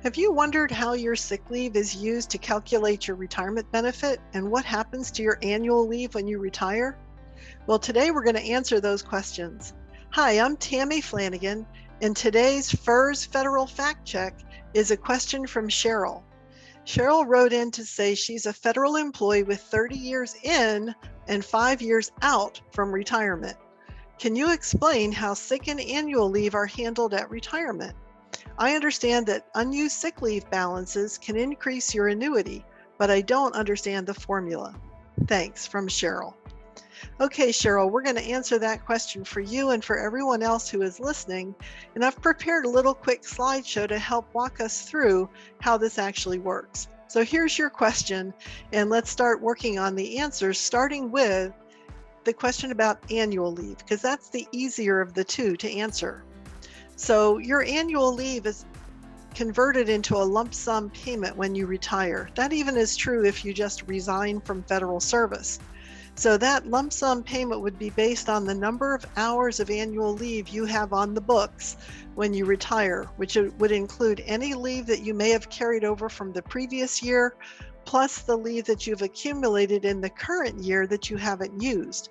Have you wondered how your sick leave is used to calculate your retirement benefit and what happens to your annual leave when you retire? Well, today we're going to answer those questions. Hi, I'm Tammy Flanagan, and today's FERS Federal Fact Check is a question from Sheryl. Sheryl wrote in to say she's a federal employee with 30 years in and 5 years out from retirement. Can you explain how sick and annual leave are handled at retirement? I understand that unused sick leave balances can increase your annuity, but I don't understand the formula. Thanks, from Sheryl. Okay, Sheryl, we're going to answer that question for you and for everyone else who is listening. And I've prepared a little quick slideshow to help walk us through how this actually works. So here's your question, and let's start working on the answers, starting with the question about annual leave, because that's the easier of the two to answer. So your annual leave is converted into a lump sum payment when you retire. That even is true if you just resign from federal service. So that lump sum payment would be based on the number of hours of annual leave you have on the books when you retire, which would include any leave that you may have carried over from the previous year, plus the leave that you've accumulated in the current year that you haven't used.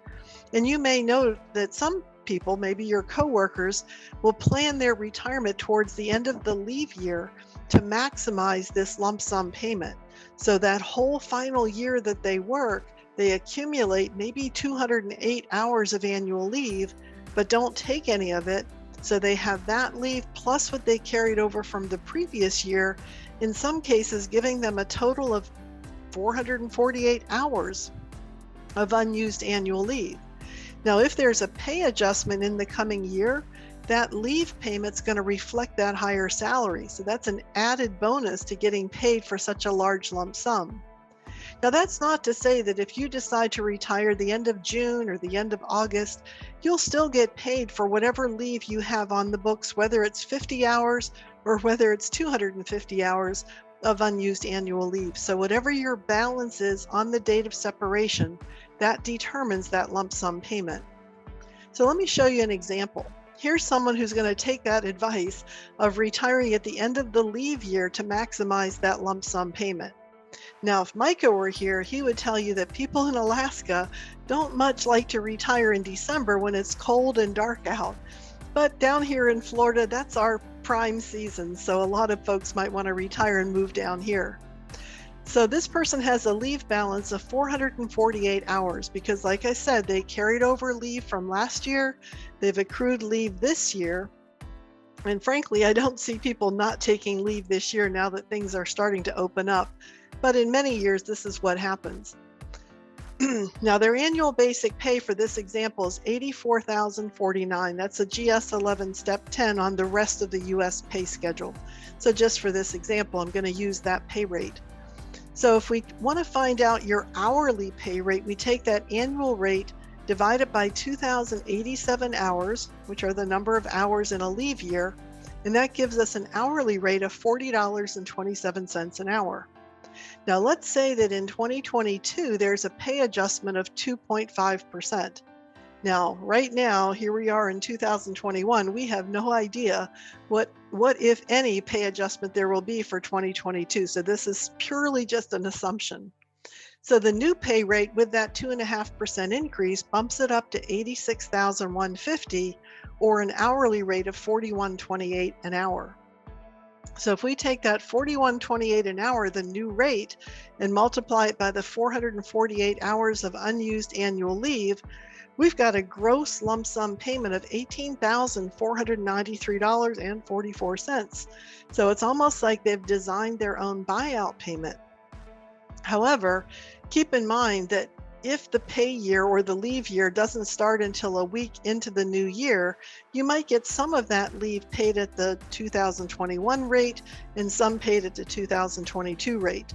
And you may note that some people, maybe your coworkers, will plan their retirement towards the end of the leave year to maximize this lump sum payment. So that whole final year that they work, they accumulate maybe 208 hours of annual leave, but don't take any of it. So they have that leave plus what they carried over from the previous year, in some cases giving them a total of 448 hours of unused annual leave. Now, if there's a pay adjustment in the coming year, that leave payment's going to reflect that higher salary. So that's an added bonus to getting paid for such a large lump sum. Now, that's not to say that if you decide to retire the end of June or the end of August, you'll still get paid for whatever leave you have on the books, whether it's 50 hours or whether it's 250 hours of unused annual leave. So whatever your balance is on the date of separation, that determines that lump sum payment. So let me show you an example. Here's someone who's going to take that advice of retiring at the end of the leave year to maximize that lump sum payment. Now, if Micah were here, he would tell you that people in Alaska don't much like to retire in December when it's cold and dark out. But down here in Florida, that's our prime season. So a lot of folks might want to retire and move down here. So this person has a leave balance of 448 hours because, like I said, they carried over leave from last year. They've accrued leave this year. And frankly, I don't see people not taking leave this year now that things are starting to open up. But in many years, this is what happens. Now, their annual basic pay for this example is $84,049. That's a GS11 Step 10 on the rest of the U.S. pay schedule. So just for this example, I'm going to use that pay rate. So if we want to find out your hourly pay rate, we take that annual rate, divide it by 2,087 hours, which are the number of hours in a leave year, and that gives us an hourly rate of $40.27 an hour. Now, let's say that in 2022, there's a pay adjustment of 2.5%. Now, right now, here we are in 2021, we have no idea what if any, pay adjustment there will be for 2022. So this is purely just an assumption. So the new pay rate with that 2.5% increase bumps it up to $86,150, or an hourly rate of $41.28 an hour. So if we take that $41.28 an hour, the new rate, and multiply it by the 448 hours of unused annual leave, we've got a gross lump sum payment of $18,493.44. So it's almost like they've designed their own buyout payment. However, keep in mind that if the pay year or the leave year doesn't start until a week into the new year, you might get some of that leave paid at the 2021 rate and some paid at the 2022 rate.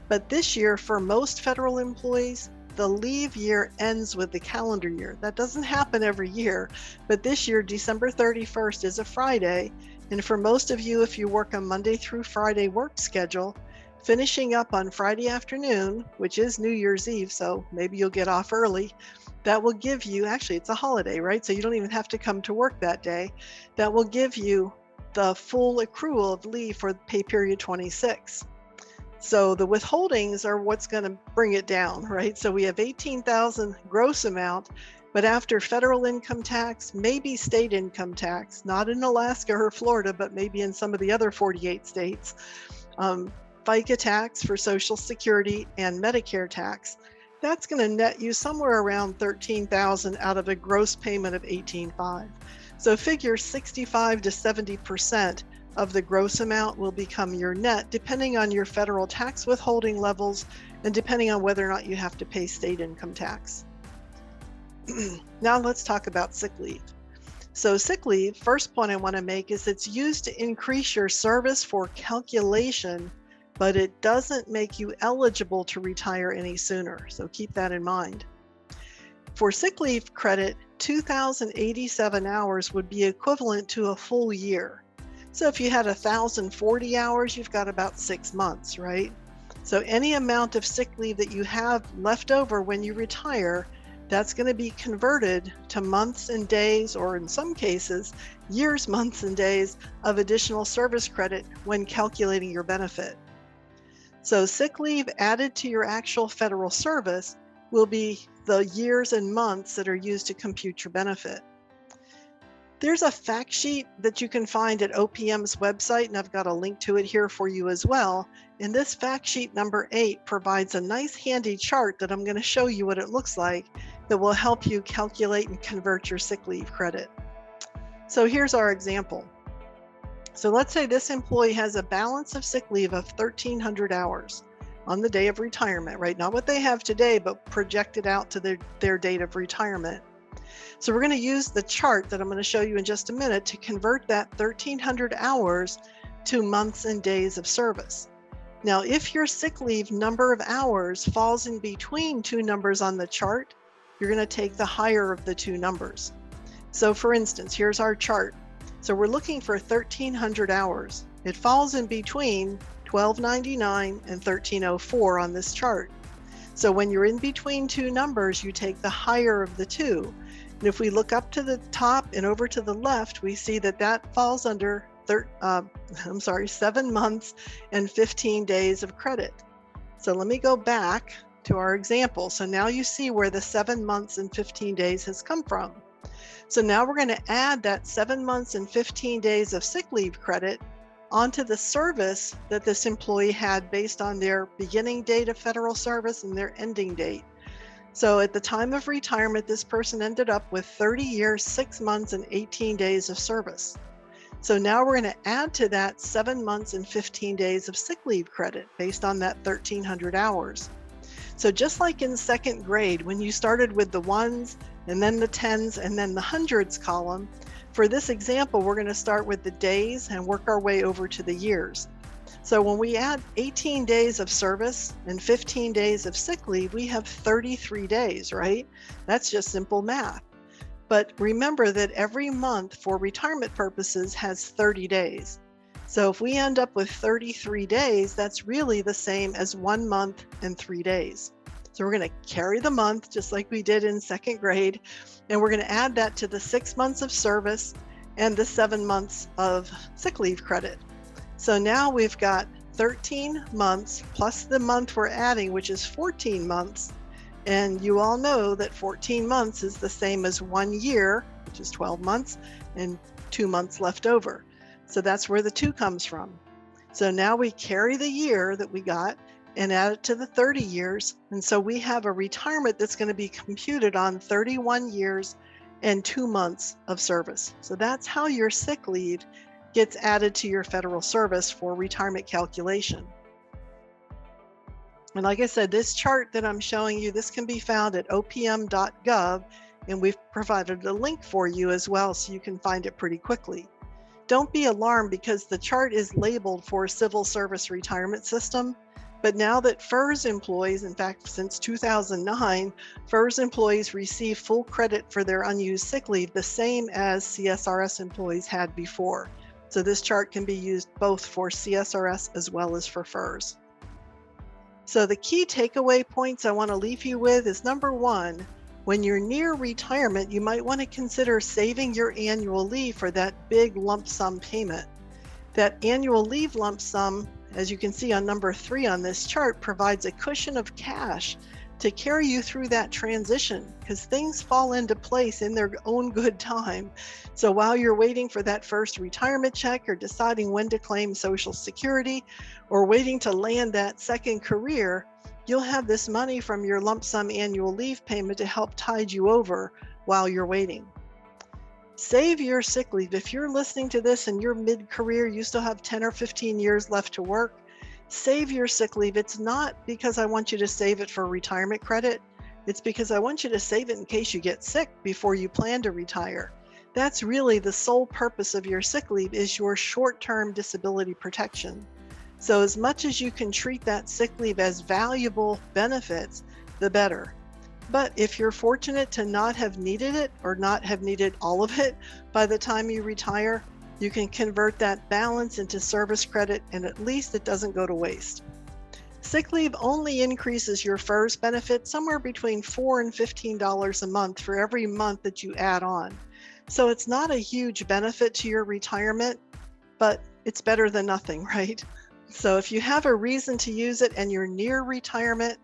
But this year, for most federal employees, the leave year ends with the calendar year. That doesn't happen every year, but this year, December 31st is a Friday. And for most of you, if you work a Monday through Friday work schedule, finishing up on Friday afternoon, which is New Year's Eve, so maybe you'll get off early, that will give you, actually it's a holiday, right? So you don't even have to come to work that day. That will give you the full accrual of leave for pay period 26. So the withholdings are what's going to bring it down, right? So we have 18,000 gross amount, but after federal income tax, maybe state income tax, not in Alaska or Florida, but maybe in some of the other 48 states, FICA tax for Social Security and Medicare tax, that's going to net you somewhere around 13,000 out of a gross payment of 18,500. So figure 65 to 70% of the gross amount will become your net, depending on your federal tax withholding levels and depending on whether or not you have to pay state income tax. Now let's talk about sick leave. So sick leave, first point I want to make is it's used to increase your service for calculation, but it doesn't make you eligible to retire any sooner. So keep that in mind. For sick leave credit, 2,087 hours would be equivalent to a full year. So if you had 1,040 hours, you've got about 6 months, right? So any amount of sick leave that you have left over when you retire, that's going to be converted to months and days, or in some cases, years, months, and days of additional service credit when calculating your benefit. So sick leave added to your actual federal service will be the years and months that are used to compute your benefit. There's a fact sheet that you can find at OPM's website, and I've got a link to it here for you as well. And this fact sheet number 8 provides a nice handy chart that I'm going to show you what it looks like that will help you calculate and convert your sick leave credit. So here's our example. So let's say this employee has a balance of sick leave of 1,300 hours on the day of retirement, right? Not what they have today, but projected out to their date of retirement. So we're going to use the chart that I'm going to show you in just a minute to convert that 1,300 hours to months and days of service. Now, if your sick leave number of hours falls in between two numbers on the chart, you're going to take the higher of the two numbers. So for instance, here's our chart. So we're looking for 1,300 hours. It falls in between 1,299 and 1,304 on this chart. So when you're in between two numbers, you take the higher of the two. And if we look up to the top and over to the left, we see that that falls under 7 months and 15 days of credit. So let me go back to our example. So now you see where the 7 months and 15 days has come from. So now we're going to add that 7 months and 15 days of sick leave credit onto the service that this employee had based on their beginning date of federal service and their ending date. So at the time of retirement, this person ended up with 30 years, 6 months, and 18 days of service. So now we're going to add to that 7 months and 15 days of sick leave credit based on that 1,300 hours. So just like in second grade, when you started with the ones and then the tens and then the hundreds column, for this example, we're going to start with the days and work our way over to the years. So when we add 18 days of service and 15 days of sick leave, we have 33 days, right? That's just simple math. But remember that every month for retirement purposes has 30 days. So if we end up with 33 days, that's really the same as 1 month and 3 days. So we're going to carry the month just like we did in second grade, and we're going to add that to the 6 months of service and the 7 months of sick leave credit. So now we've got 13 months plus the month we're adding, which is 14 months. And you all know that 14 months is the same as 1 year, which is 12 months, and 2 months left over. So that's where the 2 comes from. So now we carry the year that we got and add it to the 30 years. And so we have a retirement that's going to be computed on 31 years and 2 months of service. So that's how your sick leave gets added to your federal service for retirement calculation. And like I said, this chart that I'm showing you, this can be found at opm.gov, and we've provided a link for you as well so you can find it pretty quickly. Don't be alarmed because the chart is labeled for civil service retirement system, but now that FERS employees, in fact, since 2009, FERS employees receive full credit for their unused sick leave, the same as CSRS employees had before. So this chart can be used both for CSRS as well as for FERS. So the key takeaway points I want to leave you with is number 1, when you're near retirement, you might want to consider saving your annual leave for that big lump sum payment. That annual leave lump sum, as you can see on number 3 on this chart, provides a cushion of cash to carry you through that transition because things fall into place in their own good time. So while you're waiting for that first retirement check or deciding when to claim Social Security or waiting to land that second career, you'll have this money from your lump sum annual leave payment to help tide you over while you're waiting. Save your sick leave. If you're listening to this and you're mid-career, you still have 10 or 15 years left to work, save your sick leave. It's not because I want you to save it for retirement credit. It's because I want you to save it in case you get sick before you plan to retire. That's really the sole purpose of your sick leave, is your short-term disability protection. So as much as you can treat that sick leave as valuable benefits, the better. But if you're fortunate to not have needed it or not have needed all of it by the time you retire, you can convert that balance into service credit and at least it doesn't go to waste. Sick leave only increases your FERS benefit somewhere between $4 and $15 a month for every month that you add on. So it's not a huge benefit to your retirement, but it's better than nothing, right? So if you have a reason to use it and you're near retirement,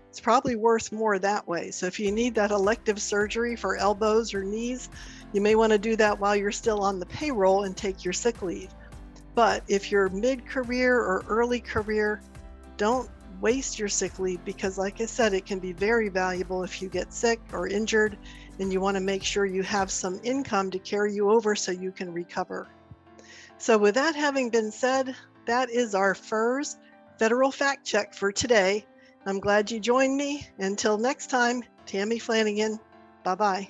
it's probably worth more that way. So if you need that elective surgery for elbows or knees, you may want to do that while you're still on the payroll and take your sick leave. But if you're mid-career or early career, don't waste your sick leave because, like I said, it can be very valuable if you get sick or injured and you want to make sure you have some income to carry you over so you can recover. So with that having been said, that is our FERS Federal Fact Check for today. I'm glad you joined me. Until next time, Tammy Flanagan. Bye-bye.